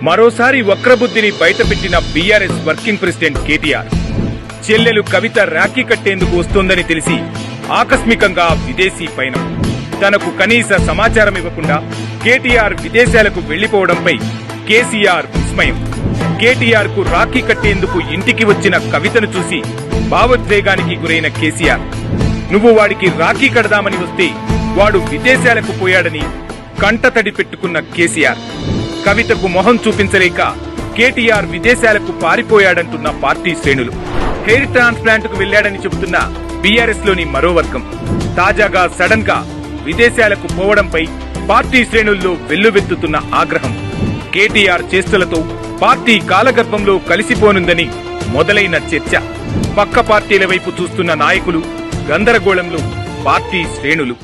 మరోసారి వక్రబుద్ధిని బయటపెట్టిన BRS working president KTR చెల్లెలు కవిత రాఖీ కట్టేందుకు వస్తోందని తెలిసి ఆకస్మికంగా విదేశీ పయనం. తనకు కనీస సమాచారం ఇవ్వకుండా కేటీఆర్ విదేశాలకు వెళ్లిపోవడంపై కేసీఆర్ విస్మయం. కేటీఆర్ కు రాఖీ కట్టేందుకు ఇంటికి వచ్చిన కవితను చూసి భావోద్వేగానికి గురైన కేసీఆర్, నువ్వు వాడికి రాఖీ కడదామని వస్తే వాడు విదేశాలకు పోయాడని కంటతడి పెట్టుకున్న కేసీఆర్, కవితకు మొహం చూపించలేక కేటీఆర్ విదేశాలకు పారిపోయాడంటున్న పార్టీ శ్రేణులు, హెయిర్ ట్రాన్స్ప్లాంట్ కు వెళ్లాడని చెబుతున్న బీఆర్ఎస్ లోని మరో వర్గం తాజాగా సడన్ గా విదేశాలకు పోవడంపై పార్టీ శ్రేణుల్లో వెల్లువెత్తుతున్న ఆగ్రహం. కేటీఆర్ చేష్టలతో పార్టీ కాలగర్భంలో కలిసిపోనుందని మొదలైన చర్చ. పక్క పార్టీల వైపు చూస్తున్న నాయకులు, గందరగోళంలో పార్టీ శ్రేణులు.